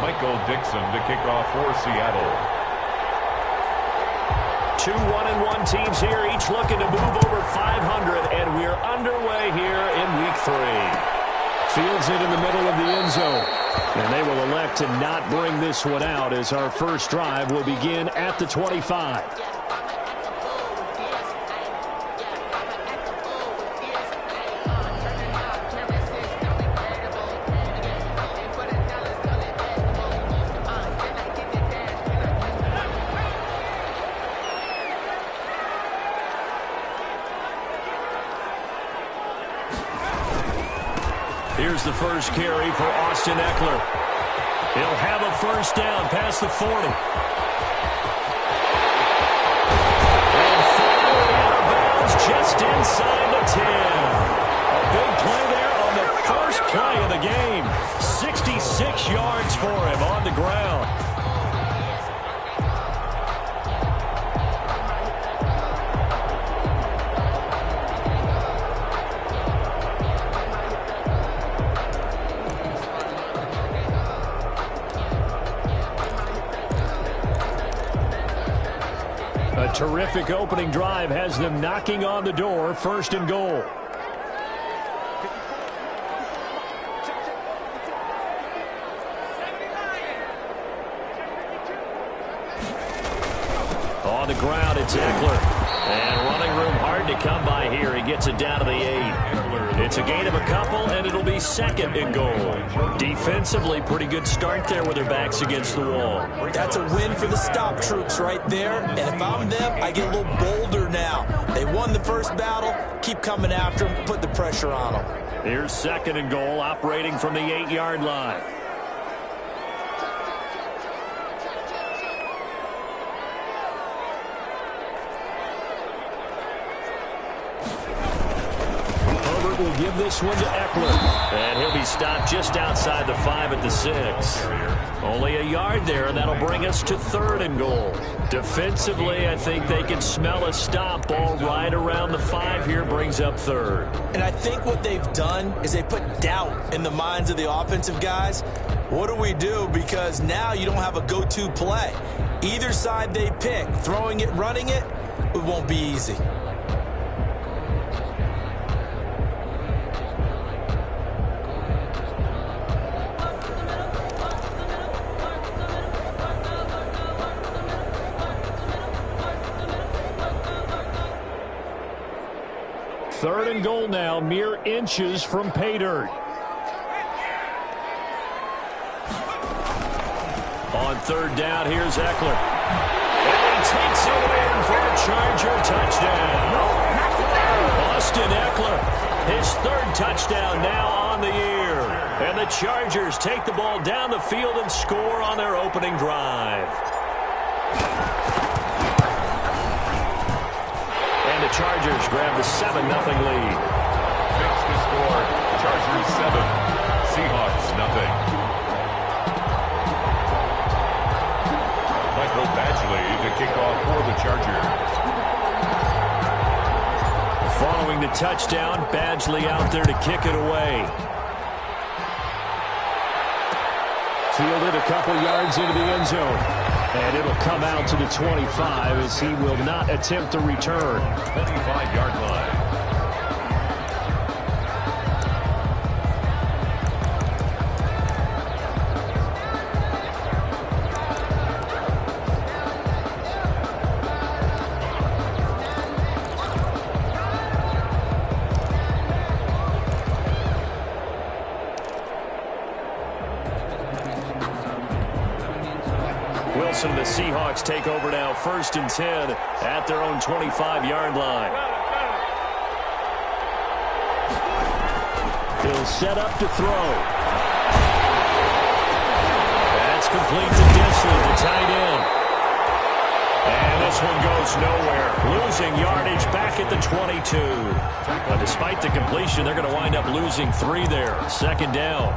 Michael Dixon to kick off for Seattle. 2 1-1 teams here, each looking to move over 500, and we're underway here in week 3. Fields it in the middle of the end zone, and they will elect to not bring this one out as our first drive will begin at the 25. Here's the first carry for Austin Eckler. He'll have a first down past the 40. And finally out of bounds just inside the 10. A big play there on the first play of the game. 66 yards for him on the ground. A terrific opening drive has them knocking on the door, 1st and goal. On the ground, it's Eckler. And running room hard to come by here. He gets it down to the 8. It's a gain of a couple, and it'll be 2nd and goal. Defensively, pretty good start there with their backs against the wall. That's a win for the stop troops right there. And if I'm them, I get a little bolder now. They won the first battle. Keep coming after them. Put the pressure on them. Here's 2nd and goal, operating from the 8-yard line. Will give this one to Eckler. And he'll be stopped just outside the 5 at the 6. Only a yard there, and that'll bring us to 3rd and goal. Defensively, I think they can smell a stop. Ball right around the 5 here brings up 3rd. And I think what they've done is they put doubt in the minds of the offensive guys. What do we do? Because now you don't have a go-to play. Either side they pick, throwing it, running it, it won't be easy. Third and goal now, mere inches from pay dirt. On 3rd down, here's Eckler. And he takes it in for a Charger touchdown. Austin Eckler, his 3rd touchdown now on the year. And the Chargers take the ball down the field and score on their opening drive. And the Chargers grab the 7-0 lead. Fix the score. Chargers 7, Seahawks nothing. Michael Badgley to kick off for the Chargers. Following the touchdown, Badgley out there to kick it away. Fielded a couple yards into the end zone. And it'll come out to the 25 as he will not attempt to return. 25-yard line. Wilson, the Seahawks take over now, 1st and 10 at their own 25-yard line. He'll set up to throw. That's complete to Disley, the tight end. And this one goes nowhere. Losing yardage back at the 22. But despite the completion, they're going to wind up losing 3 there. 2nd down.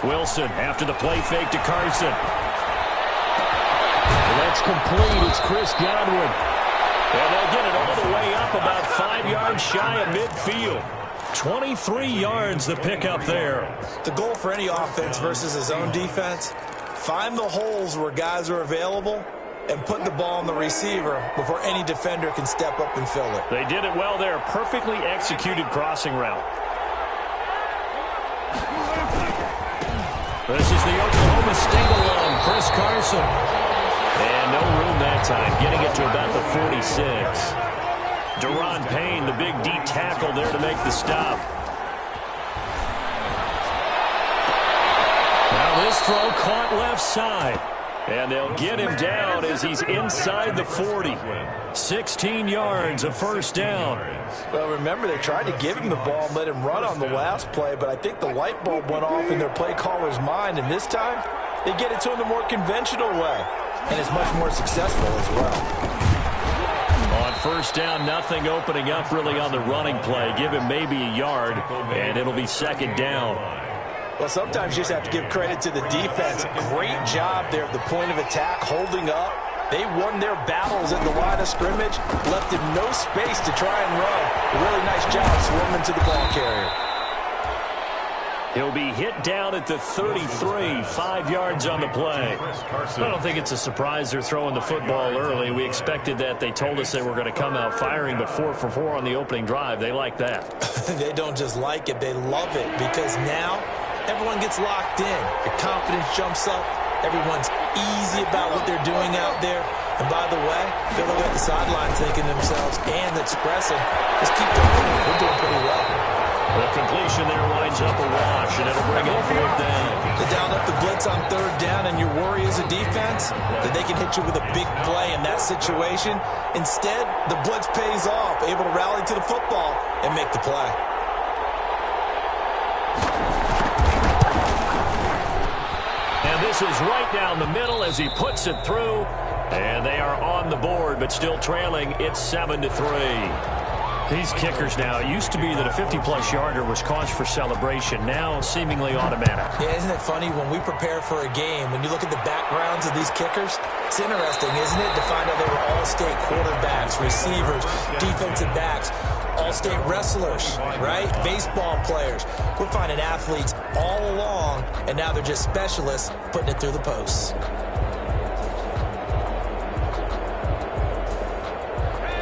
Wilson after the play fake to Carson. That's complete. It's Chris Godwin. And they'll get it all the way up about 5 yards shy of midfield. 23 yards the pickup there. The goal for any offense versus his own defense, find the holes where guys are available and put the ball on the receiver before any defender can step up and fill it. They did it well there. Perfectly executed crossing route. This is the Oklahoma State alum, Chris Carson. And no room that time, getting it to about the 46. Deron Payne, the big D tackle there to make the stop. Now this throw caught left side. And they'll get him down as he's inside the 40. 16 yards, a first down. Well, remember, they tried to give him the ball and let him run on the last play, but I think the light bulb went off in their play caller's mind, and this time they get it to him the more conventional way, and it's much more successful as well. On first down, nothing opening up really on the running play. Give him maybe a yard, and it'll be second down. Well, sometimes you just have to give credit to the defense. Great job there at the point of attack, holding up. They won their battles at the line of scrimmage, left him no space to try and run. A really nice job swarming to the ball carrier. He'll be hit down at the 33, 5 yards on the play. I don't think it's a surprise they're throwing the football early. We expected that. They told us they were going to come out firing, but 4 for 4 on the opening drive. They like that. They don't just like it, they love it, because now everyone gets locked in. Your confidence jumps up. Everyone's easy about what they're doing out there. And by the way, they're looking at the sideline thinking to themselves and expressing, just keep doing it. We're doing pretty well. The completion there winds up a wash, and it'll bring it 4th down. They down up the blitz on 3rd down, and your worry as a defense that they can hit you with a big play in that situation. Instead, the blitz pays off, able to rally to the football and make the play. And this is right down the middle as he puts it through. And they are on the board, but still trailing. It's 7-3. These kickers now, it used to be that a 50-plus yarder was cause for celebration. Now, seemingly automatic. Yeah, isn't it funny? When we prepare for a game, when you look at the backgrounds of these kickers, it's interesting, isn't it, to find out they were all-state quarterbacks, receivers, defensive backs, all-state wrestlers, right? Baseball players. We're finding athletes all along, and now they're just specialists putting it through the posts.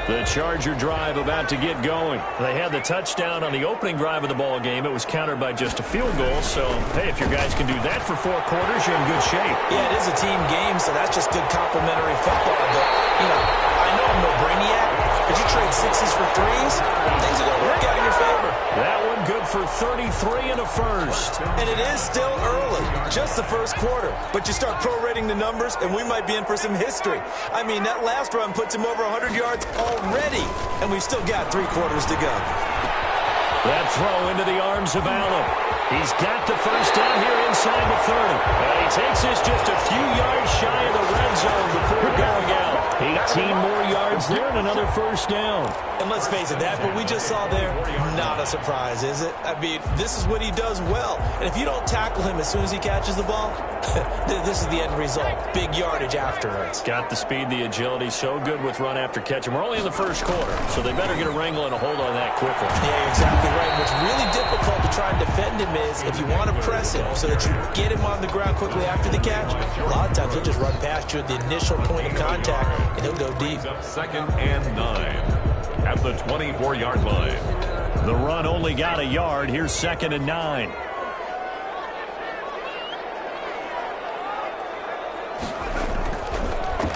The Charger drive about to get going. They had the touchdown on the opening drive of the ball game. It was countered by just a field goal. So, hey, if your guys can do that for 4 quarters, you're in good shape. Yeah, it is a team game, so that's just good complimentary football. But, you know, I know I'm no brainiac, but you trade 6s for 3s, things are going to work out in your favor. That one good for 33 and a first. And it is still early, just the first quarter. But you start prorating the numbers, and we might be in for some history. I mean, that last run puts him over 100 yards already, and we've still got 3 quarters to go. That throw into the arms of Allen. He's got the first down here inside the 30. And he takes this just a few yards shy of the red zone before going out. 18 more yards there and another first down. And let's face it, that what we just saw there, not a surprise, is it? I mean, this is what he does well. And if you don't tackle him as soon as he catches the ball, this is the end result. Big yardage afterwards. Got the speed, the agility, so good with run after catch. And we're only in the first quarter, so they better get a wrangle and a hold on that quickly. Yeah, you're exactly right. What's really difficult to try and defend him is if you want to press him so that you get him on the ground quickly after the catch, a lot of times he'll just run past you at the initial point of contact, and he'll go deep. 2nd and 9 at the 24-yard line. The run only got a yard. Here's 2nd and 9.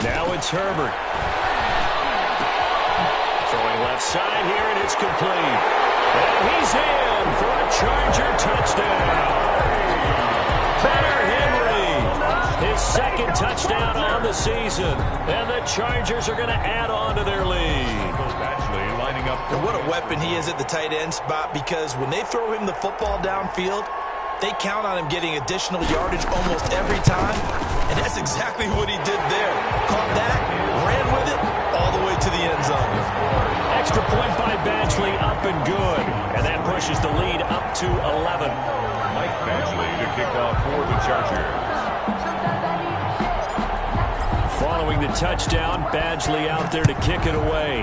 Now it's Herbert. Throwing left side here, and it's complete. And he's in for a Charger touchdown. Banner Henry, his 2nd touchdown on the season. And the Chargers are going to add on to their lead. And what a weapon he is at the tight end spot, because when they throw him the football downfield, they count on him getting additional yardage almost every time. And that's exactly what he did there. Caught that, ran with it, all the way to the end zone. extra point by Badgley, up and good. And that pushes the lead up to 11. Mike Badgley to kick off for the Chargers. Following the touchdown, Badgley out there to kick it away.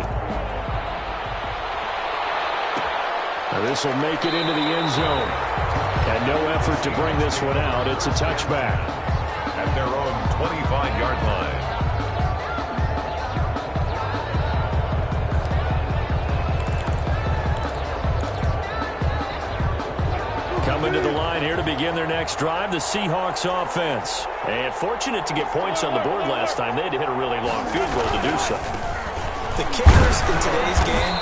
Now this will make it into the end zone. And no effort to bring this one out. It's a touchback. At their own 25-yard line. Coming to the line here to begin their next drive, the Seahawks offense. And fortunate to get points on the board last time. They had to hit a really long field goal to do so. The kickers in today's game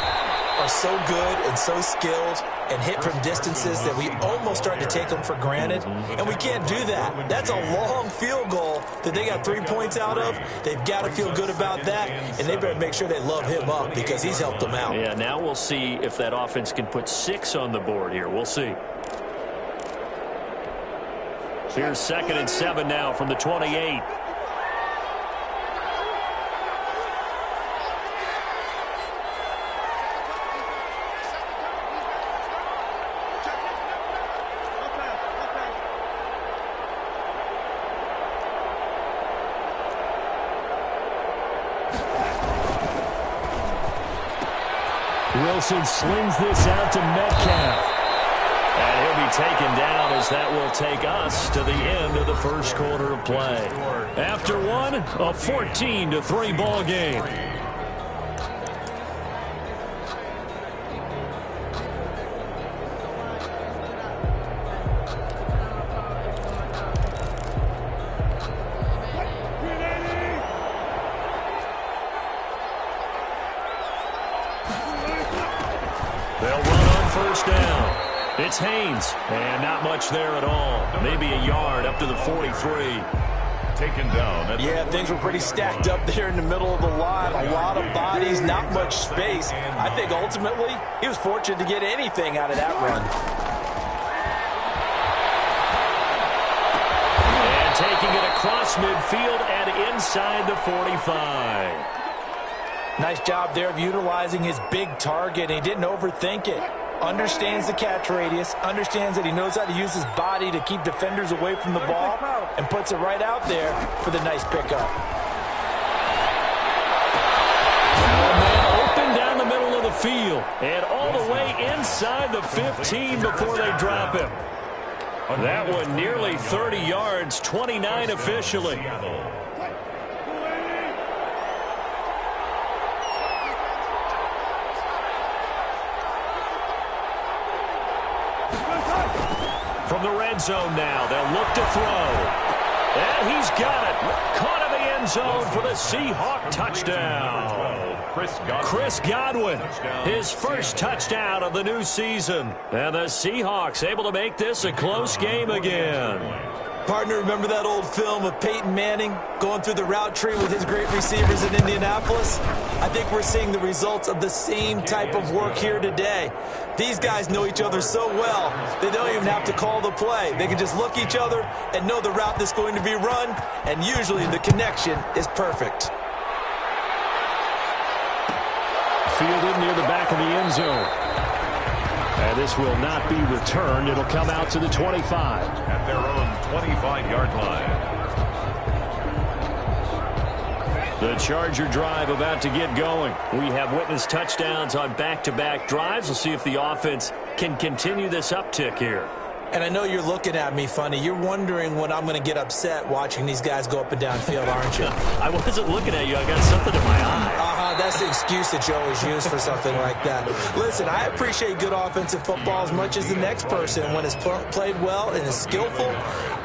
are so good and so skilled and hit from distances that we almost start to take them for granted. And we can't do that. That's a long field goal that they got 3 points out of. They've got to feel good about that, and they better make sure they love him up because he's helped them out. Yeah, now we'll see if that offense can put 6 on the board here. We'll see. Here's 2nd and 7 now from the 28. Wilson slings this out to Metcalf. And he'll be taken down as that will take us to the end of the first quarter of play. After one, a 14-3 ball game. They'll run on first down. It's Haynes, and not much there at all. Maybe a yard up to the 43. Taken down. Yeah, things were pretty stacked up there in the middle of the line. A lot of bodies, not much space. I think ultimately he was fortunate to get anything out of that run. And taking it across midfield and inside the 45. Nice job there of utilizing his big target. He didn't overthink it. Understands the catch radius, understands that he knows how to use his body to keep defenders away from the ball, and puts it right out there for the nice pickup. Open down the middle of the field, and all the way inside the 15 before they drop him. That one nearly 30 yards, 29 officially. From the red zone now, they'll look to throw. And he's got it. Caught in the end zone for the Seahawk touchdown. Chris Godwin, his first touchdown of the new season. And the Seahawks able to make this a close game again. Partner, remember that old film of Peyton Manning going through the route tree with his great receivers in Indianapolis? I think we're seeing the results of the same type of work here today. These guys know each other so well, they don't even have to call the play. They can just look each other and know the route that's going to be run, and usually the connection is perfect. Fielded near the back of the end zone. And this will not be returned. It'll come out to the 25. At their own 25-yard line. The Charger drive about to get going. We have witnessed touchdowns on back-to-back drives. We'll see if the offense can continue this uptick here. And I know you're looking at me funny. You're wondering when I'm going to get upset watching these guys go up and down field, aren't you? I wasn't looking at you. I got something in my eye. That's the excuse that you always use for something like that. Listen, I appreciate good offensive football as much as the next person. When it's played well and is skillful,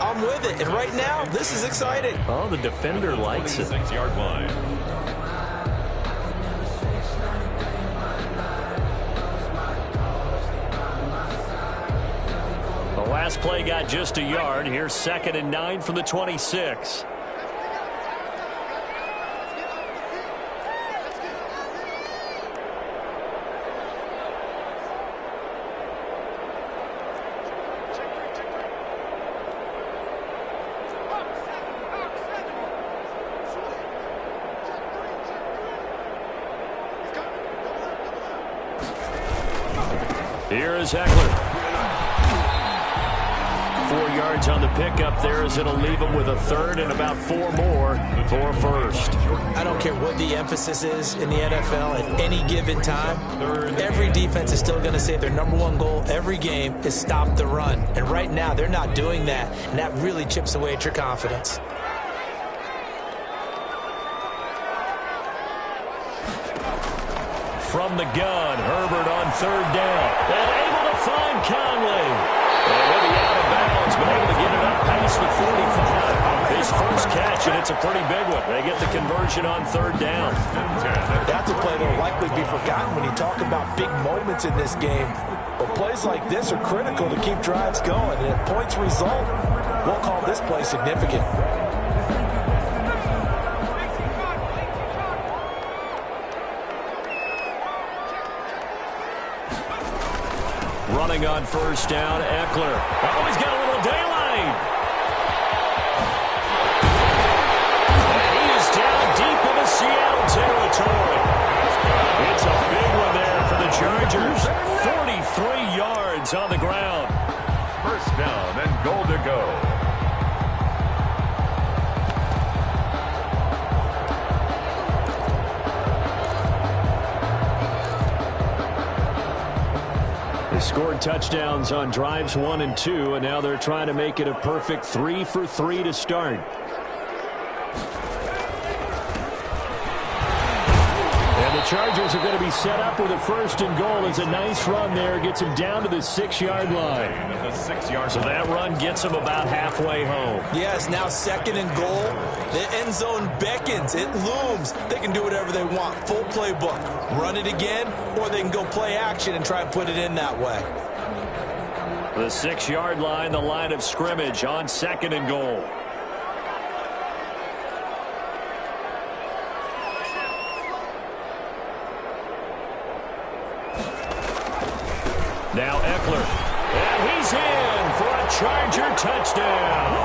I'm with it. And right now, this is exciting. Oh, the defender likes it. 6-yard line. The last play got just a yard. Here's 2nd and 9 from the 26. Here is Eckler. 4 yards on the pickup there as it'll leave him with a third and about 4 more for first. I don't care what the emphasis is in the NFL at any given time. Every defense is still going to say their #1 goal every game is stop the run. And right now they're not doing that, and that really chips away at your confidence. From the gun, Herbert on 3rd down. And able to find Conley. And he'll be out of bounds, but able to get it up past the 45. His first catch, and it's a pretty big one. They get the conversion on 3rd down. That's a play that will likely be forgotten when you talk about big moments in this game. But plays like this are critical to keep drives going. And if points result, we'll call this play significant. Running on 1st down, Eckler. Oh, he's got a little daylight. And he is down deep in the Seattle territory. It's a big one there for the Chargers. 43 yards on the ground. 1st down and goal to go. They scored touchdowns on drives 1 and 2, and now they're trying to make it a perfect 3 for 3 to start. And the Chargers are going to be set up with a 1st and goal. It's a nice run there. Gets them down to the 6-yard line. So that run gets them about halfway home. Yes, now 2nd and goal. The end zone beckons. It looms. They can do whatever they want. Full playbook. Run it again, or they can go play action and try and put it in that way. The 6-yard line, the line of scrimmage on 2nd and goal. Now Eckler. And he's in for a Charger touchdown.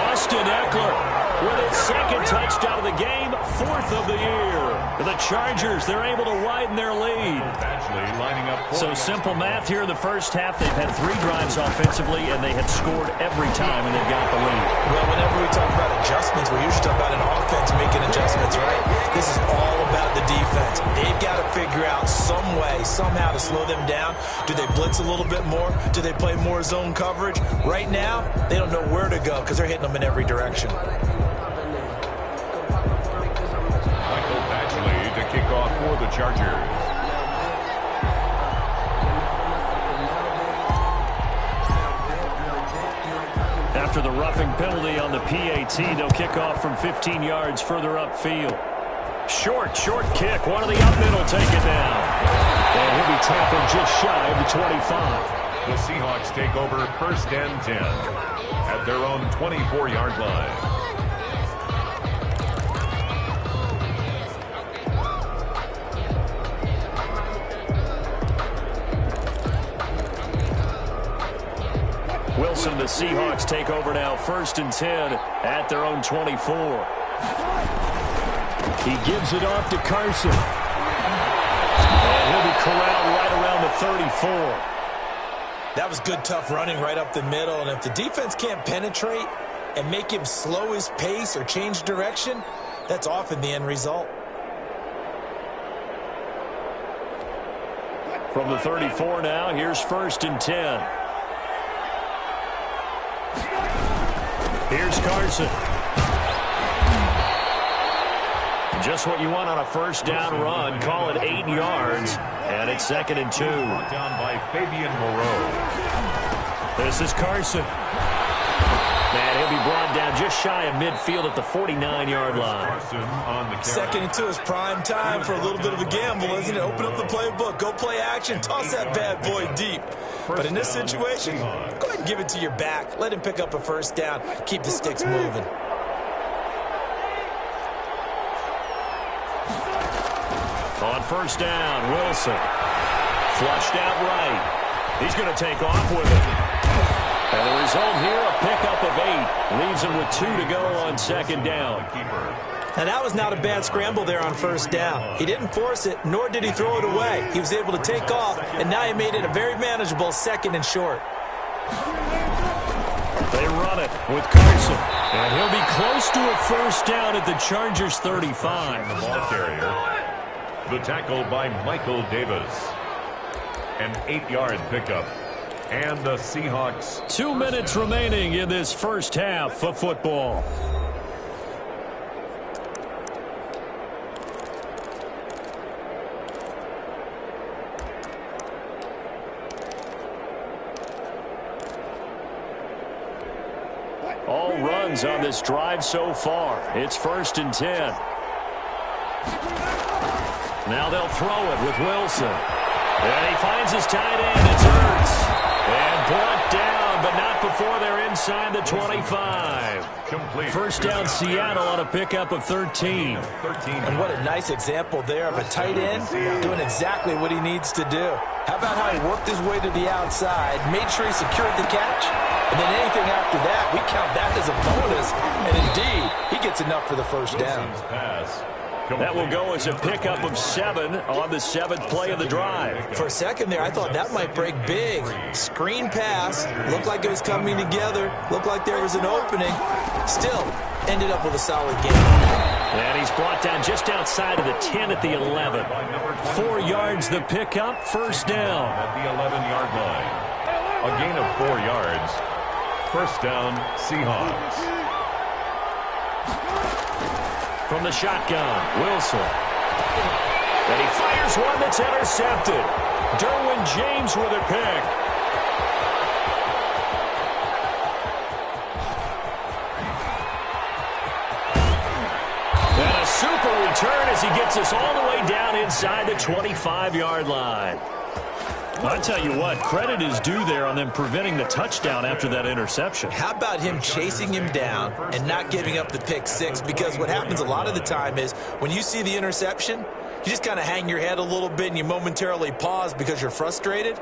Austin Eckler with his 2nd touchdown of the game, 4th of the year. The Chargers, they're able to widen their lead. So simple math here in the 1st half. They've had 3 drives offensively, and they have scored every time, and they've got the lead. Well, whenever we talk about adjustments, we usually talk about an offense making adjustments, right? This is all about the defense. They've got to figure out some way, somehow to slow them down. Do they blitz a little bit more? Do they play more zone coverage? Right now, they don't know where to go because they're hitting them in every direction. Kick off for the Chargers. After the roughing penalty on the PAT, they'll kick off from 15 yards further upfield. Short kick. One of the up middle take it down. And he'll be tackled just shy of the 25. The Seahawks take over 1st and 10 at their own 24-yard line. Wilson, the Seahawks take over now 1st and 10 at their own 24. He gives it off to Carson. And he'll be corralled right around the 34. That was good, tough running right up the middle. And if the defense can't penetrate and make him slow his pace or change direction, that's often the end result. From the 34 now, here's 1st and 10. Here's Carson. Just what you want on a 1st down run. Call it 8 yards. And it's 2nd and 2. Down by Fabian Moreau. This is Carson. Man, he'll be brought down just shy of midfield at the 49-yard line. 2nd and 2 is prime time for a little bit of a gamble, isn't it? Open up the playbook, go play action, toss that bad boy deep. But in this situation, go ahead and give it to your back. Let him pick up a 1st down. Keep the sticks moving. On 1st down, Wilson. Flushed out right. He's going to take off with it. And the result here, a pickup of 8. Leaves him with 2 to go on 2nd down. Now, that was not a bad scramble there on first down. He didn't force it, nor did he throw it away. He was able to take off, and now he made it a very manageable 2nd and short. They run it with Carson, and he'll be close to a first down at the Chargers' 35. The ball carrier. The tackle by Michael Davis. An 8-yard pickup. And the Seahawks. 2 minutes remaining in this first half of football. All runs on this drive so far. It's 1st and 10. Now they'll throw it with Wilson. And he finds his tight end. It's Hurts. And brought down, but not before they're inside the 25. Complete. First down Seattle on a pickup of 13. And what a nice example there of a tight end doing exactly what he needs to do. How about how he worked his way to the outside, made sure he secured the catch, and then anything after that, we count that as a bonus. And indeed, he gets enough for the first down. That will go as a pickup of 7 on the 7th play of the drive. For a second there, I thought that might break big. Screen pass. Looked like it was coming together. Looked like there was an opening. Still, ended up with a solid game. And he's brought down just outside of the 10 at the 11. 4 yards the pickup, first down. At the 11-yard line. A gain of 4 yards. First down, Seahawks. From the shotgun, Wilson. And he fires one that's intercepted. Derwin James with a pick. And a super return as he gets us all the way down inside the 25-yard line. I tell you what, credit is due there on them preventing the touchdown after that interception. How about him chasing him down and not giving up the pick six? Because what happens a lot of the time is when you see the interception, you just kind of hang your head a little bit and you momentarily pause because you're frustrated.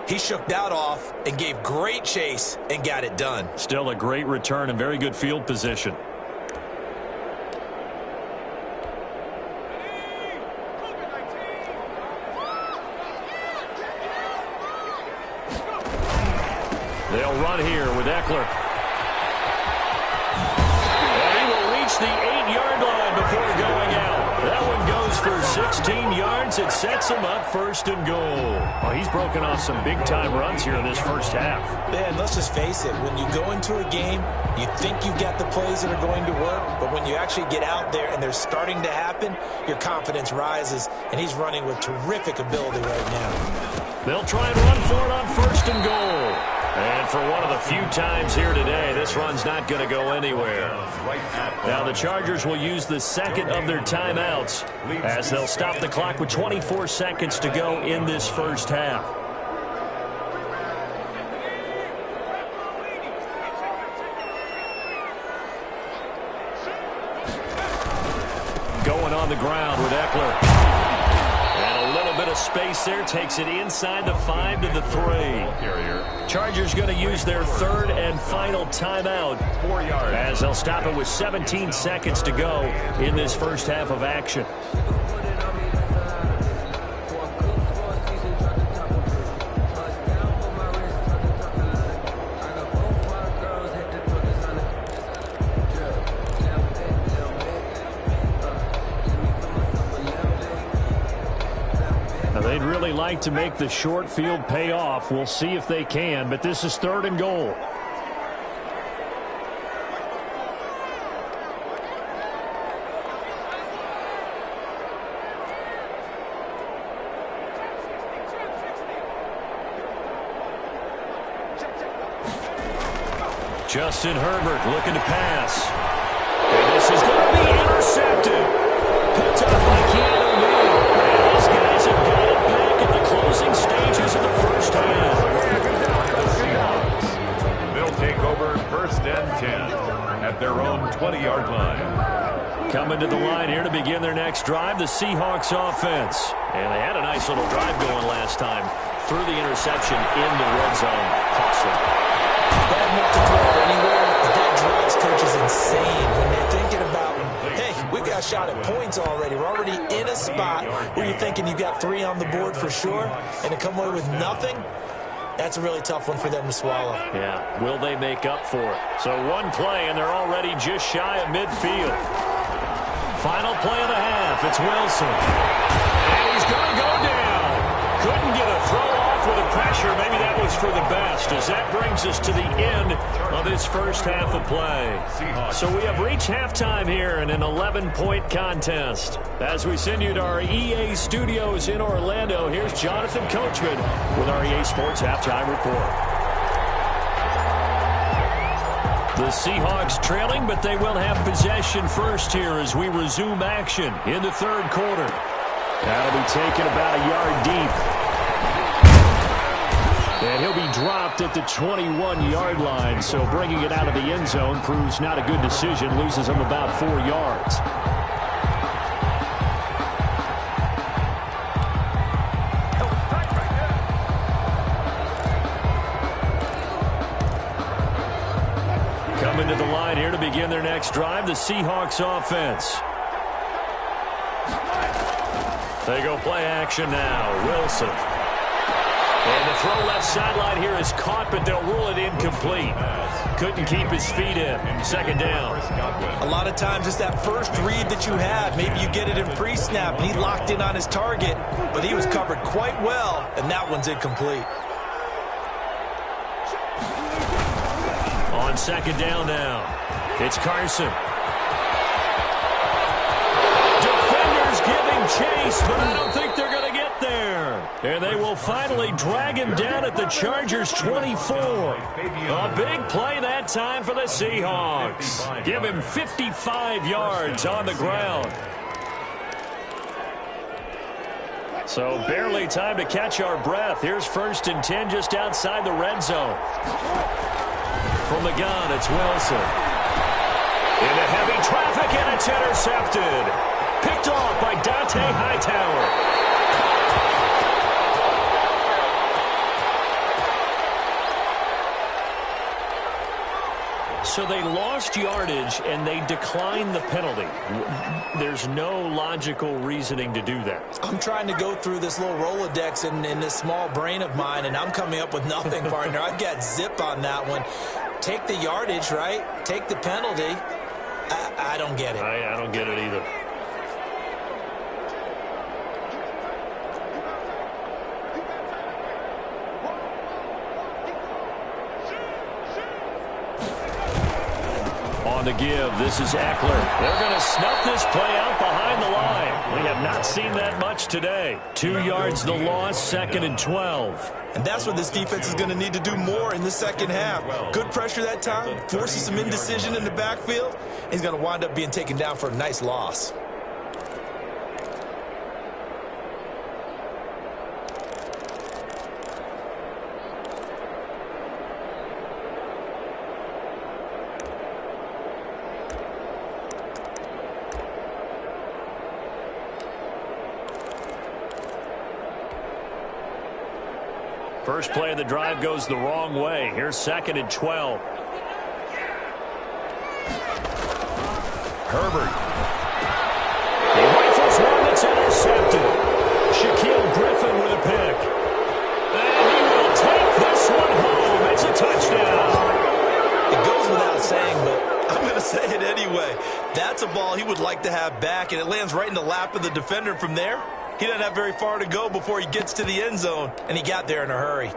He shook that off and gave great chase and got it done. Still a great return and very good field position. They'll run here with Eckler. And he will reach the 8-yard line before going out. That one goes for 16 yards. It sets him up 1st and goal. Well, he's broken off some big-time runs here in this first half. Man, let's just face it. When you go into a game, you think you've got the plays that are going to work, but when you actually get out there and they're starting to happen, your confidence rises, and he's running with terrific ability right now. They'll try and run for it on 1st and goal. And for one of the few times here today, this run's not going to go anywhere. Now the Chargers will use the 2nd of their timeouts as they'll stop the clock with 24 seconds to go in this first half. Going on the ground with Eckler. And a little bit of space there takes it inside the 5 to the 3. Chargers going to use their 3rd and final timeout 4 yards. as they'll stop it with 17 seconds to go in this first half of action. They'd really like to make the short field pay off. We'll see if they can, but this is 3rd and goal. Justin Herbert looking to pass. And this is going to be intercepted. Picked up by Keanu Neal. And these guys have got it back at the closing stages of the first half. They'll take over 1st and 10 at their own 20-yard line. Coming to the line here to begin their next drive, the Seahawks offense. And they had a nice little drive going last time through the interception in the red zone. Costly. Bad enough to throw it anywhere, but that drives coaches insane when they're thinking about, hey, we we got a shot at points already. We're already in a spot where you're thinking you got 3 on the board for sure, and to come away with nothing, that's a really tough one for them to swallow. Yeah, will they make up for it? So one play, and they're already just shy of midfield. Final play of the half, it's Wilson. And he's going to go down. Couldn't get a throw off with the pressure. Maybe that was for the best, as that brings us to the end of this first half of play. So we have reached halftime here in an 11-point contest. As we send you to our EA studios in Orlando, here's Jonathan Coachman with our EA Sports Halftime Report. The Seahawks trailing, but they will have possession first here as we resume action in the third quarter. That'll be taken about a yard deep. And he'll be dropped at the 21-yard line, so bringing it out of the end zone proves not a good decision, loses him about 4 yards. Coming to the line here to begin their next drive, the Seahawks offense. They go play action now. Wilson. And the throw left sideline here is caught, but they'll rule it incomplete. Couldn't keep his feet in. Second down. A lot of times it's that first read that you have. Maybe you get it in pre-snap, and he locked in on his target, but he was covered quite well, and that one's incomplete. On second down now, it's Carson. Defenders giving chase, but I don't think they're going to get there. And they will finally drag him down at the Chargers' 24. A big play that time for the Seahawks. Give him 55 yards on the ground. So barely time to catch our breath. Here's 1st and 10 just outside the red zone. From the gun, it's Wilson. Into heavy traffic, and it's intercepted. Picked off by Dante Hightower. So they lost yardage, and they declined the penalty. There's no logical reasoning to do that. I'm trying to go through this little Rolodex in this small brain of mine, and I'm coming up with nothing, partner. I've got zip on that one. Take the yardage, right? Take the penalty. I don't get it. I don't get it either. On the give, this is Eckler. They're going to snuff this play out behind the line. We have not seen that much today. 2 yards the loss, 2nd and 12. And that's what this defense is going to need to do more in the second half. Good pressure that time, forces some indecision in the backfield. He's going to wind up being taken down for a nice loss. First play of the drive goes the wrong way. Here's 2nd and 12. Herbert. He rifles one that's intercepted. Shaquille Griffin with a pick. And he will take this one home. It's a touchdown. It goes without saying, but I'm going to say it anyway. That's a ball he would like to have back, and it lands right in the lap of the defender from there. He doesn't have very far to go before he gets to the end zone, and he got there in a hurry.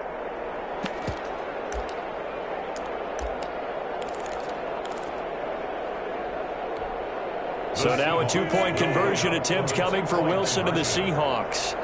So now a 2-point conversion attempt coming for Wilson and the Seahawks.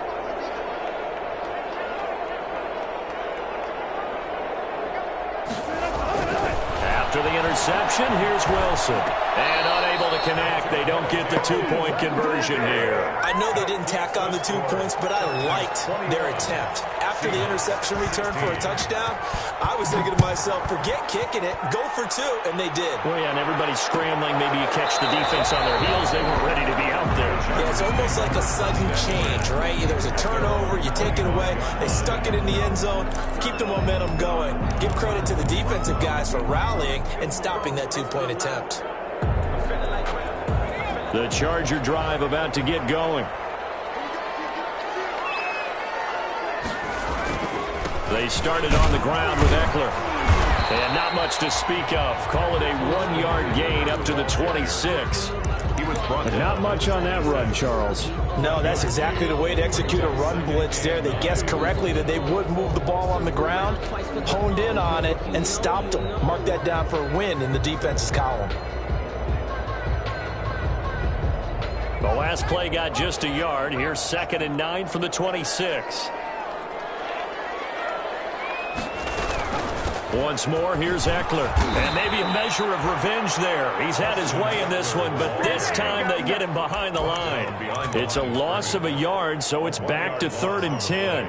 After the interception, here's Wilson. And unable to connect. They don't get the 2-point conversion here. I know they didn't tack on the 2 points, but I liked their attempt. After the interception return for a touchdown, I was thinking to myself, forget kicking it, go for 2, and they did. Well, yeah, and everybody's scrambling. Maybe you catch the defense on their heels. They weren't ready to be out there. Yeah, it's almost like a sudden change, right? There's a turnover, you take it away, they stuck it in the end zone, keep the momentum going. Give credit to the defensive guys for rallying and stopping that 2-point attempt. The Charger drive about to get going. They started on the ground with Eckler. And not much to speak of. Call it a 1-yard gain up to the 26. But not much on that run, Charles. No, that's exactly the way to execute a run blitz there. They guessed correctly that they would move the ball on the ground, honed in on it, and stopped them. Mark that down for a win in the defense's column. The last play got just a yard. Here's 2nd and 9 from the 26. Once more, here's Eckler. And maybe a measure of revenge there. He's had his way in this one, but this time they get him behind the line. It's a loss of a yard, so it's back to 3rd and 10.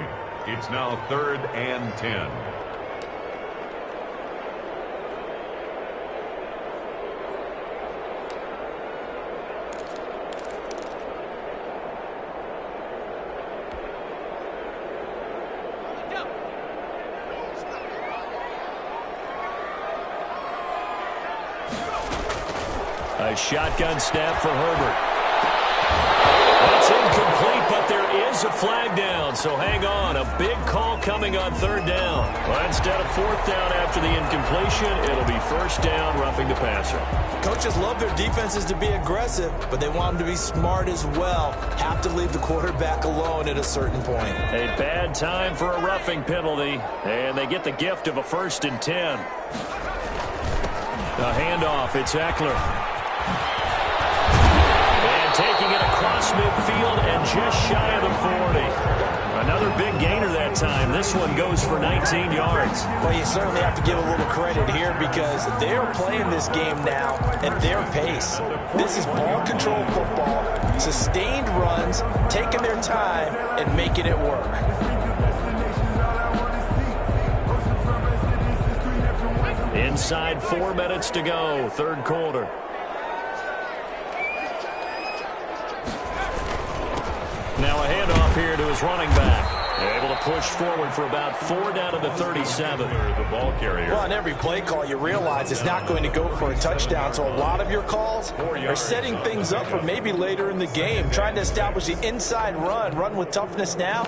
It's now 3rd and 10. A shotgun snap for Herbert. That's incomplete, but there is a flag down, so hang on. A big call coming on 3rd down. Well, instead of 4th down after the incompletion, it'll be 1st down, roughing the passer. Coaches love their defenses to be aggressive, but they want them to be smart as well. Have to leave the quarterback alone at a certain point. A bad time for a roughing penalty, and they get the gift of a 1st and 10. The handoff, it's Eckler. And taking it across midfield and just shy of the 40. Another big gainer that time. This one goes for 19 yards. Well, you certainly have to give a little credit here because they're playing this game now at their pace. This is ball control football, sustained runs, taking their time and making it work. Inside 4 minutes to go, 3rd quarter. Now a handoff here to his running back. Able to push forward for about 4 down to the 37. The ball carrier. Well, on every play call, you realize it's not going to go for a touchdown. So a lot of your calls are setting things up for maybe later in the game, trying to establish the inside run with toughness now.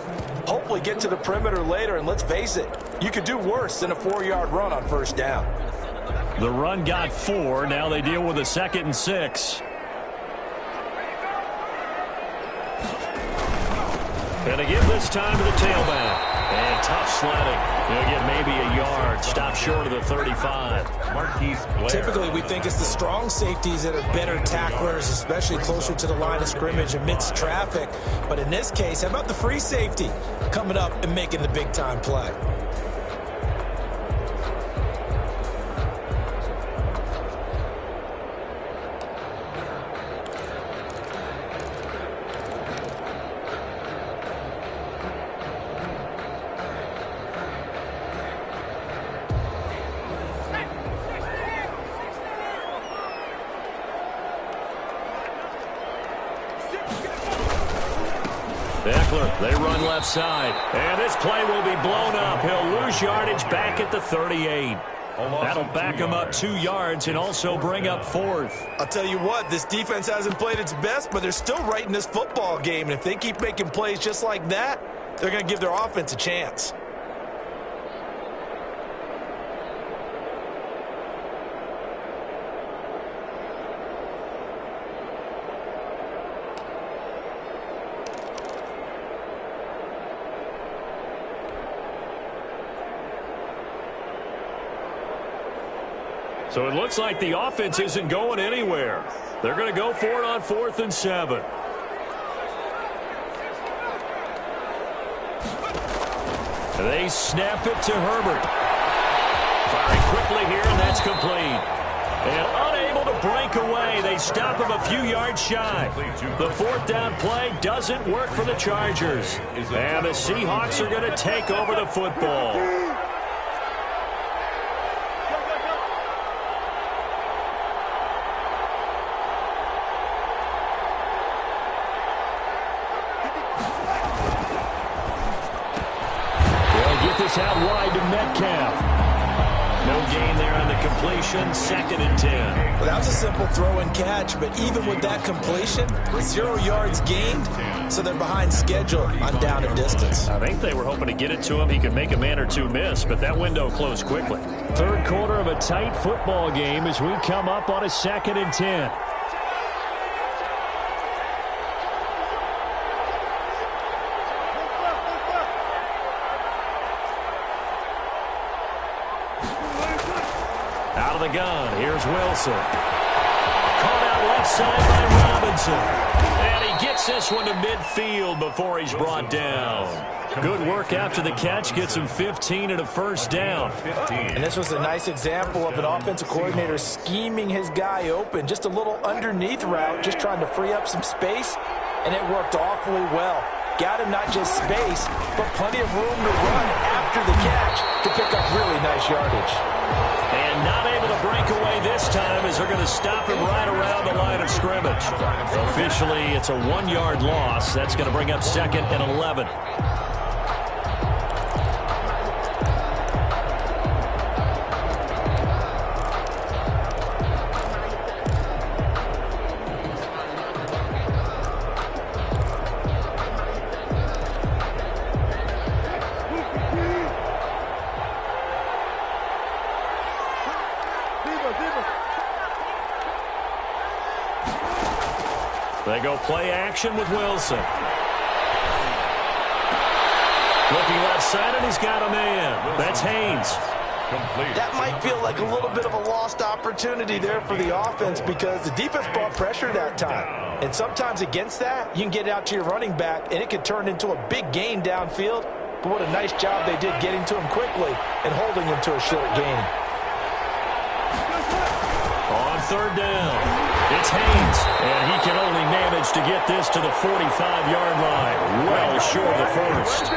Hopefully get to the perimeter later, and let's face it, you could do worse than a 4-yard run on 1st down. The run got 4. Now they deal with a 2nd and 6. And they give this time to the tailback. And tough sledding. He'll get maybe a yard. Stop short of the 35. Typically, we think it's the strong safeties that are better tacklers, especially closer to the line of scrimmage amidst traffic. But in this case, how about the free safety coming up and making the big-time play? Eckler, they run left side. And this play will be blown up. He'll lose yardage back at the 38. That'll back him up 2 yards and also bring up 4th. I'll tell you what, this defense hasn't played its best, but they're still right in this football game. And if they keep making plays just like that, they're going to give their offense a chance. So it looks like the offense isn't going anywhere. They're going to go for it on 4th and 7. They snap it to Herbert. Firing quickly here, and that's complete. And unable to break away, they stop him a few yards shy. The 4th down play doesn't work for the Chargers. And the Seahawks are going to take over the football. They'll get this out wide to Metcalf. No gain there on the completion. 2nd and 10. Well, that was a simple throw and catch, but even with that completion, 0 yards gained, so they're behind schedule on down and distance. I think they were hoping to get it to him. He could make a man or two miss, but that window closed quickly. Third quarter of a tight football game as we come up on a 2nd and 10. Out of the gun, here's Wilson. Caught out left side by Robinson. And he gets this one to midfield before he's brought down. Good work after the catch. Gets him 15 and a first down. And this was a nice example of an offensive coordinator scheming his guy open. Just a little underneath route, just trying to free up some space. And it worked awfully well. Got him not just space, but plenty of room to run after the catch to pick up really nice yardage. And not able to break away this time as they're going to stop him right around the line of scrimmage. Officially, it's a 1-yard loss. That's going to bring up 2nd and 11. They go play action with Wilson. Looking left side, and he's got a man. That's Haynes. That might feel like a little bit of a lost opportunity there for the offense because the defense brought pressure that time. And sometimes against that, you can get out to your running back, and it could turn into a big gain downfield. But what a nice job they did getting to him quickly and holding him to a short gain. On 3rd down. It's Haynes, and he can only manage to get this to the 45-yard line. Well short of the first.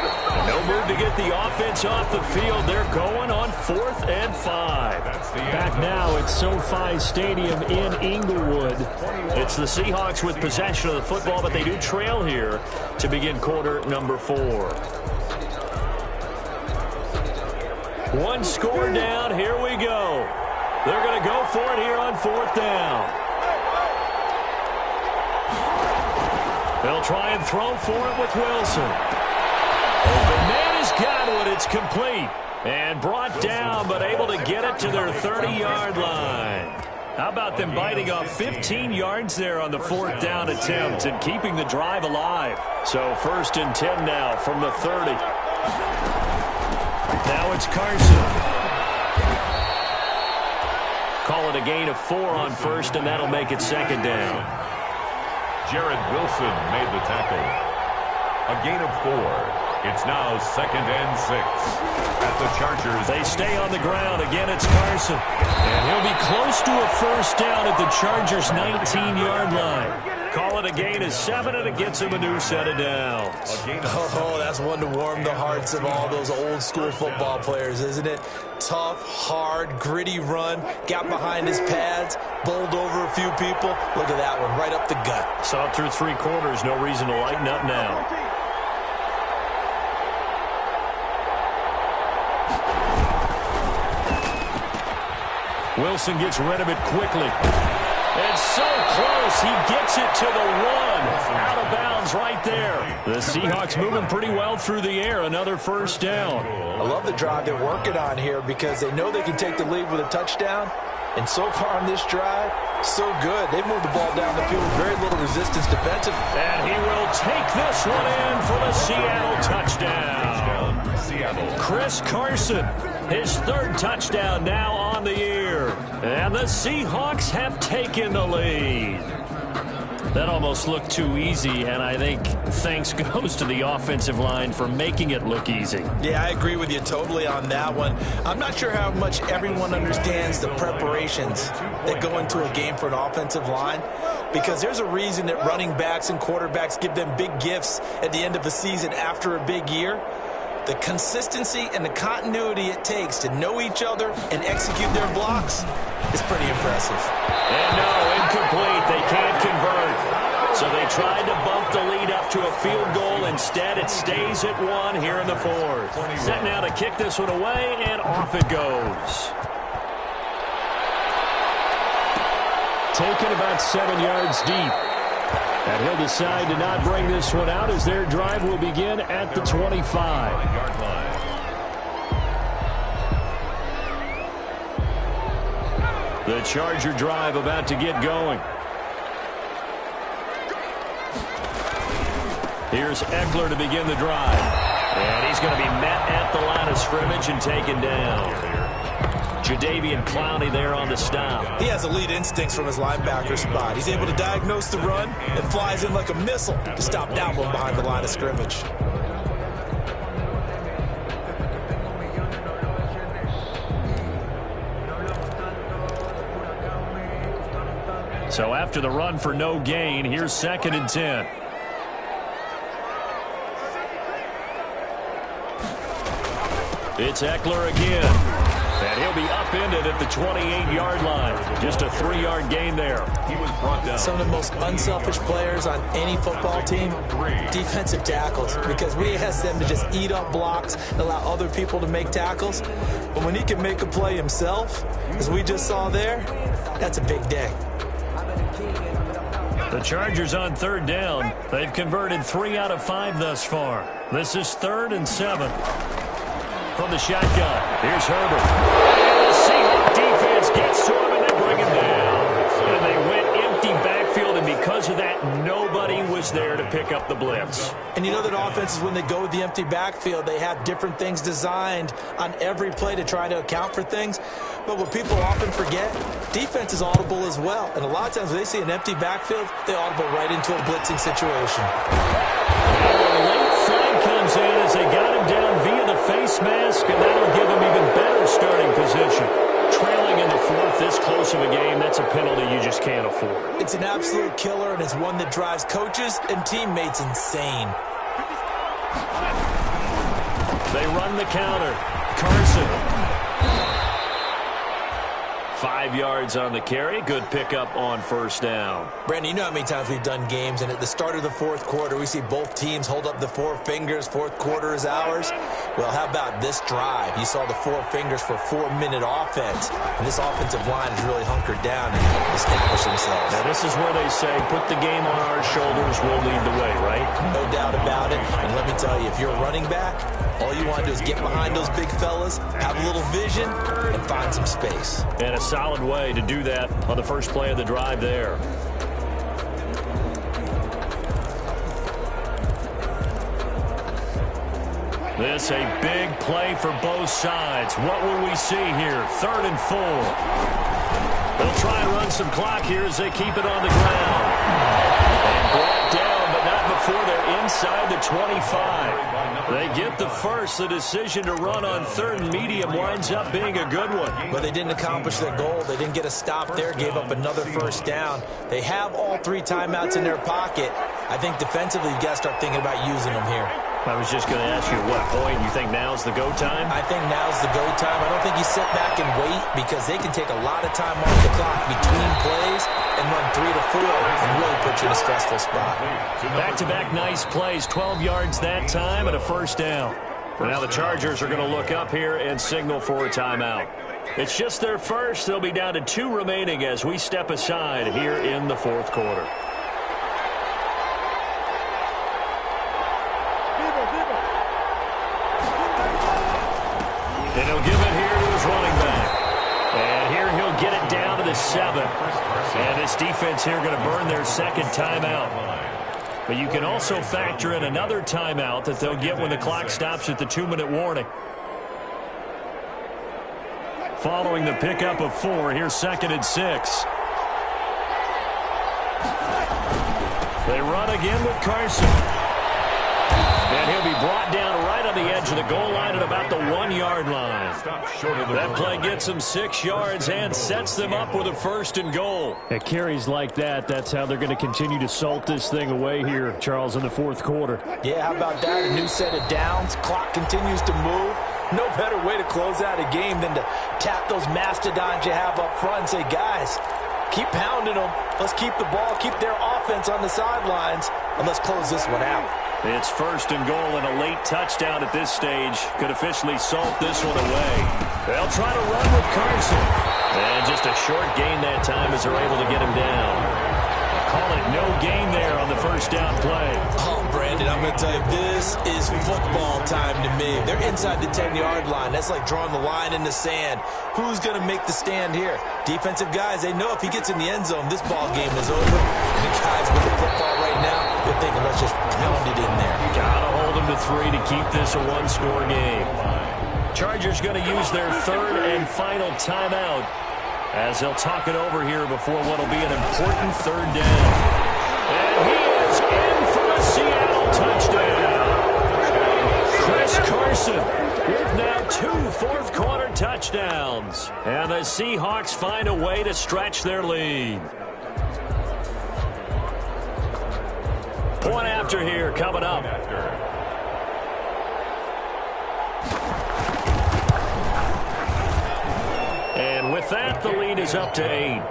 No move to get the offense off the field. They're going on 4th and 5. Back now at SoFi Stadium in Inglewood. It's the Seahawks with possession of the football, but they do trail here to begin quarter number 4. One score down. Here we go. They're going to go for it here on 4th down. They'll try and throw for it with Wilson. The man has got it. It's complete. And brought down, but able to get it to their 30-yard line. How about them biting off 15 yards there on the 4th down attempt and keeping the drive alive? So 1st and 10 now from the 30. Now it's Carson. Call it a gain of 4 on 1st, and that'll make it 2nd down. Jared Wilson made the tackle. A gain of 4. It's now 2nd and 6. At the Chargers. They stay on the ground. Again, it's Carson. And he'll be close to a first down at the Chargers' 19-yard line. Call it a gain of 7, and it gets him a new set of downs. Oh, that's one to warm the hearts of all those old-school football players, isn't it? Tough, hard, gritty run. Got behind his pads, bowled over a few people. Look at that one, right up the gut. Saw it through 3 quarters. No reason to lighten up now. Wilson gets rid of it quickly. And so close, he gets it to the 1. Out of bounds right there. The Seahawks moving pretty well through the air. Another first down. I love the drive they're working on here because they know they can take the lead with a touchdown. And so far on this drive, so good. They've moved the ball down the field with very little resistance defensively. And he will take this one in for the Seattle touchdown. Chris Carson, his 3rd touchdown now on the year. And the Seahawks have taken the lead. That almost looked too easy, and I think thanks goes to the offensive line for making it look easy. Yeah, I agree with you totally on that one. I'm not sure how much everyone understands the preparations that go into a game for an offensive line, because there's a reason that running backs and quarterbacks give them big gifts at the end of the season after a big year. The consistency and the continuity it takes to know each other and execute their blocks is pretty impressive. And no, incomplete. They can't convert. So they tried to bump the lead up to a field goal. Instead, it stays at 1 here in the 4th. Set now to kick this one away, and off it goes. taken about 7 yards deep. And he'll decide to not bring this one out as their drive will begin at the 25. The Charger drive about to get going. Here's Eckler to begin the drive. And he's going to be met at the line of scrimmage and taken down. Jadeveon Clowney there on the stop. He has elite instincts from his linebacker spot. He's able to diagnose the run and flies in like a missile to stop that one behind the line of scrimmage. So after the run for no gain, here's 2nd and 10. It's Eckler again. And he'll be upended at the 28-yard line. Just a 3-yard gain there. He was brought down. Some of the most unselfish players on any football team, defensive tackles, because we ask them to just eat up blocks and allow other people to make tackles. But when he can make a play himself, as we just saw there, that's a big day. The Chargers on 3rd down. They've converted 3 out of 5 thus far. This is 3rd and 7. From the shotgun, here's Herbert. And the Seahawks defense gets to him, and they bring him down. And they went empty backfield, and because of that, nobody was there to pick up the blitz. And you know that offenses, when they go with the empty backfield, they have different things designed on every play to try to account for things. But what people often forget, defense is audible as well. And a lot of times when they see an empty backfield, they audible right into a blitzing situation. Comes in as they got him down via the face mask, and that'll give him even better starting position. Trailing in the 4th, this close of a game, that's a penalty you just can't afford. It's an absolute killer, and it's one that drives coaches and teammates insane. They run the counter. Carson. 5 yards on the carry. Good pickup on 1st down. Brandon, you know how many times we've done games, and at the start of the 4th quarter, we see both teams hold up the 4 fingers. 4th quarter is ours. Well, how about this drive? You saw the 4 fingers for 4-minute offense, and this offensive line is really hunkered down and establish themselves. Now, this is where they say, put the game on our shoulders, we'll lead the way, right? No doubt about it. And let me tell you, if you're a running back, all you want to do is get behind those big fellas, have a little vision, and find some space. And a solid way to do that on the first play of the drive there. This a big play for both sides. What will we see here? 3rd and 4. They'll try and run some clock here as they keep it on the ground. And brought down, but not before they're inside the 25. They get the first. The decision to run on 3rd and medium winds up being a good one. But they didn't accomplish their goal. They didn't get a stop there, gave up another 1st down. They have all 3 timeouts in their pocket. I think defensively, you've got to start thinking about using them here. I was just going to ask you, at what point you think now's the go time? I think now's the go time. I don't think you sit back and wait, because they can take a lot of time off the clock between plays and run 3 to 4 and really put you in a stressful spot. Back-to-back nice plays, 12 yards that time and a 1st down. But now the Chargers are going to look up here and signal for a timeout. It's just their first. They'll be down to 2 remaining as we step aside here in the 4th quarter. And he'll give it here to his running back. And here he'll get it down to the 7. And this defense here going to burn their 2nd timeout. But you can also factor in another timeout that they'll get when the clock stops at the 2-minute warning. Following the pickup of 4, here's 2nd and 6. They run again with Carson. And he'll be brought down right on the edge of the goal line at about the 1-yard line. That play gets them 6 yards and sets them up with a 1st and goal. At carries like that, that's how they're going to continue to salt this thing away here, Charles, in the 4th quarter. Yeah, how about that? A new set of downs. Clock continues to move. No better way to close out a game than to tap those mastodons you have up front and say, guys, keep pounding them. Let's keep the ball, keep their offense on the sidelines, and let's close this one out. It's 1st and goal, and a late touchdown at this stage could officially salt this one away. They'll try to run with Carson. And just a short gain that time as they're able to get him down. Call it no gain there on the first down play. Oh, Brandon, I'm going to tell you, this is football time to me. They're inside the 10-yard line. That's like drawing the line in the sand. Who's going to make the stand here? Defensive guys, they know if he gets in the end zone, this ball game is over. And the guys with the football right now, they're thinking, let's just pound it in there. Got to hold him to 3 to keep this a one-score game. Chargers going to use their third and final timeout as they'll talk it over here before what will be an important third down. And he is in for a Seattle touchdown. Chris Carson with now 2 fourth-quarter touchdowns. And the Seahawks find a way to stretch their lead. Point after here coming up. And with that, the lead is up to 8.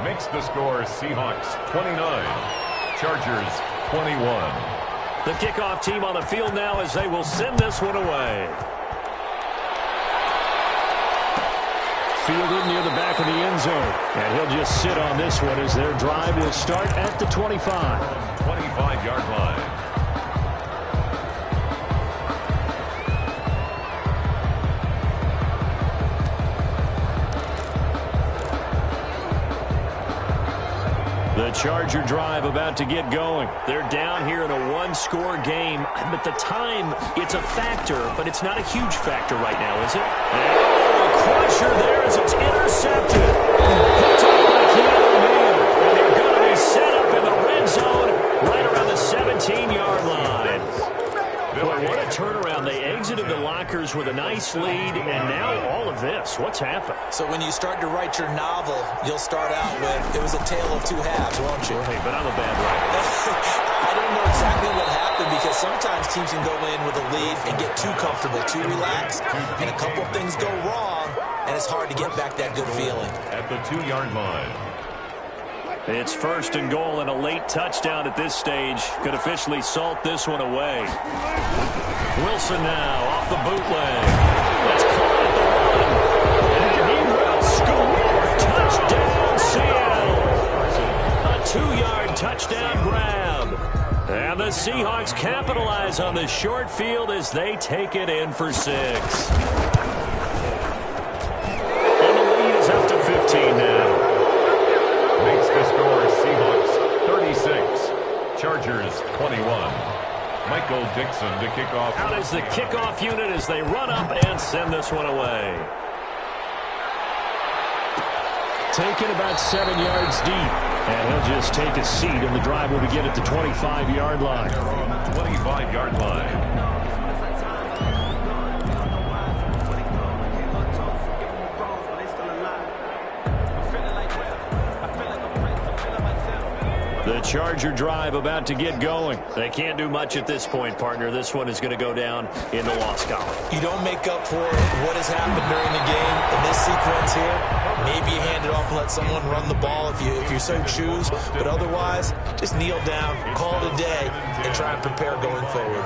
Makes the score Seahawks 29, Chargers 21. The kickoff team on the field now as they will send this one away. Fielded near the back of the end zone. And he'll just sit on this one as their drive will start at the 25. 25-yard line. The Charger drive about to get going. They're down here in a one-score game, but the time, it's a factor, but it's not a huge factor right now, is it? And a crusher there as it's intercepted. Picked up by Keanu Neal. And they're going to be set up in the red zone right around the 17-yard line. Boy, what a turnaround. They exited the lockers with a nice lead, and now all of this. What's happened? So when you start to write your novel, you'll start out with, it was a tale of two halves, won't you? Hey, but I'm a bad writer. I don't know exactly what happened because sometimes teams can go in with a lead and get too comfortable, too relaxed, and a couple of things go wrong, and it's hard to get back that good feeling. At the 2-yard line. It's first and goal and a late touchdown at this stage. Could officially salt this one away. Wilson now off the bootleg. That's caught at the 1. And he will score. Touchdown, Seattle. A 2-yard touchdown grab. And the Seahawks capitalize on the short field as they take it in for 6. And the lead is up to 15 now. Makes the score Seahawks 36, Chargers 21. Michael Dixon to kick off. Out is the kickoff unit as they run up and send this one away. Taken about 7 yards deep. And he'll just take a seat, and the drive will begin at the 25-yard line. 25-yard line. The Charger drive about to get going. They can't do much at this point, partner. This one is going to go down in the loss column. You don't make up for what has happened during the game in this sequence here. Maybe you hand it off and let someone run the ball if you so choose. But otherwise, just kneel down, call it a day, and try and prepare going forward.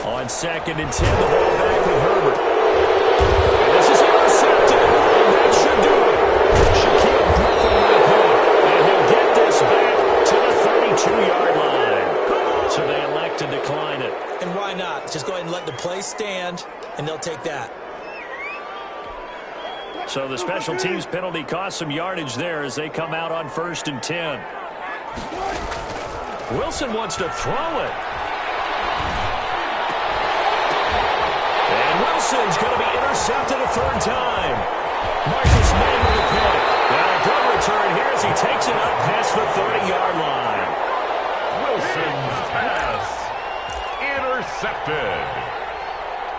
On 2nd and 10, the ball back with Herbert. And this is intercepted. And that should do it. Shaquille Griffin with him. And he'll get this back to the 32-yard line. So they elect to decline it. And why not? Just go ahead and let the play stand, and they'll take that. So the special teams penalty cost some yardage there as they come out on 1st and 10. Wilson wants to throw it. Wilson's going to be intercepted a 3rd time. Marcus May with the pick. And a good return here as he takes it up past the 30-yard line. Wilson's pass intercepted.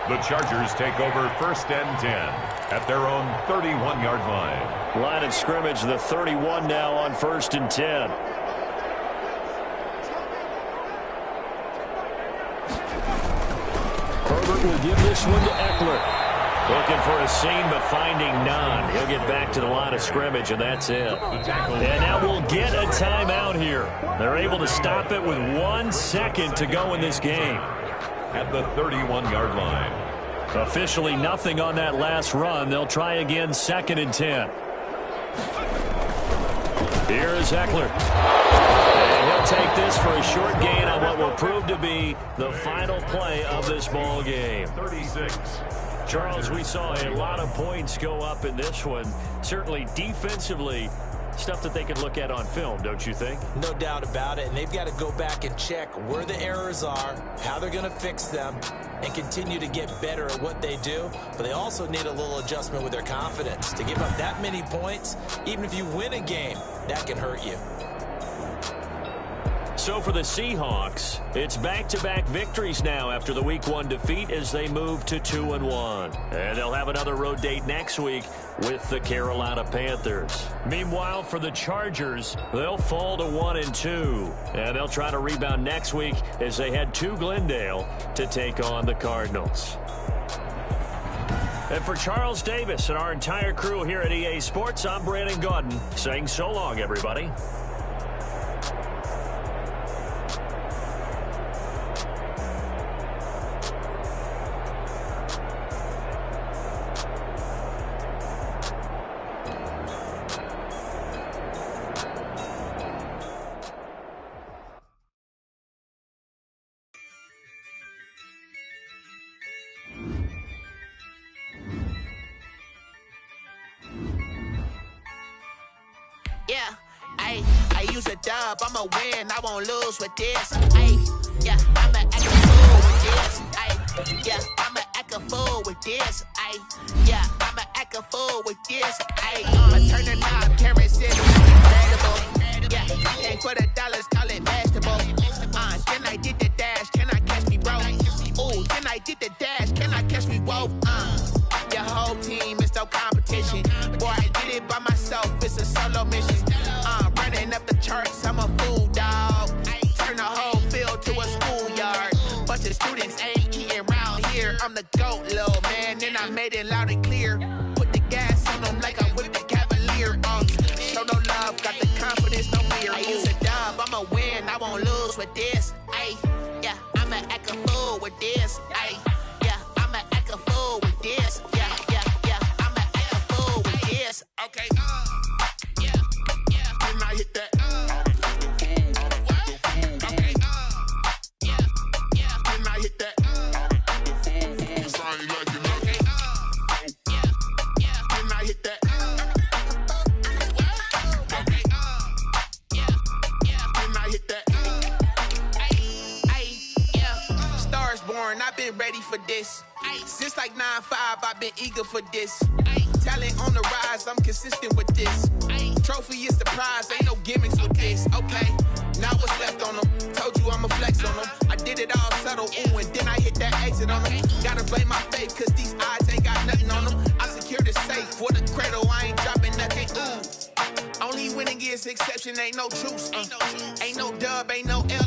The Chargers take over 1st and 10 at their own 31-yard line. Line of scrimmage, the 31 now on 1st and 10. Herbert will give this one to Eckler. Looking for a seam, but finding none. He'll get back to the line of scrimmage, and that's it. And now we'll get a timeout here. They're able to stop it with 1 second to go in this game. At the 31-yard line. Officially nothing on that last run. They'll try again, 2nd and 10. Here is Eckler. And he'll take this for a short gain on what will prove to be the final play of this ball game. 36. Charles, we saw a lot of points go up in this one. Certainly defensively, stuff that they could look at on film, don't you think? No doubt about it, and they've got to go back and check where the errors are, how they're going to fix them, and continue to get better at what they do. But they also need a little adjustment with their confidence. To give up that many points, even if you win a game, that can hurt you. So for the Seahawks, it's back-to-back victories now after the Week 1 defeat as they move to 2-1. And they'll have another road date next week with the Carolina Panthers. Meanwhile, for the Chargers, they'll fall to 1-2. And they'll try to rebound next week as they head to Glendale to take on the Cardinals. And for Charles Davis and our entire crew here at EA Sports, I'm Brandon Gaudin saying so long, everybody. Yeah, I use a dub, I'ma win, I won't lose with this. Yeah, I'ma act a fool with this. Yeah, I'ma act a fool with this. Yeah, I'ma act a fool with this. I'ma turn the knob, Terrence is incredible. Yeah, can't put $1, call it vegetable. Then I did the dash, can I catch me, bro? Ooh, then I did the dash, can I catch me, whoa? Your whole team is no competition. Boy, I did it by myself, it's a solo mission. Running up the charts, I'm a fool, dog. Turn the whole field to a schoolyard. Bunch of students ain't eating round here. I'm the GOAT, little man, and I made it loud and clear. Put the gas on them like I'm with the Cavalier. Show no love, got the confidence, no fear. I use a dub, I'ma win, I won't lose with this. Yeah, I'ma act a fool with this. Yeah, I'ma act a fool with this. Yeah, I'ma act a fool with this. Okay, yeah, can I hit that? Okay, yeah, can I hit that? Can I hit that? Okay, can I hit that? Yeah, Stars born, I've been ready for this. Since like 9-5, I've been eager for this. Talent on the rise, I'm consistent with this. Trophy is the prize, ain't no gimmicks with this. Okay, now what's left on them? Told you I'ma flex on them. I did it all subtle, ooh, and then I hit that exit on them. Gotta blame my faith, cause these eyes ain't got nothing on them. I secure the safe for the cradle, I ain't dropping nothing, ooh. Only winning is exception, ain't no truce. Ain't no dub, ain't no L,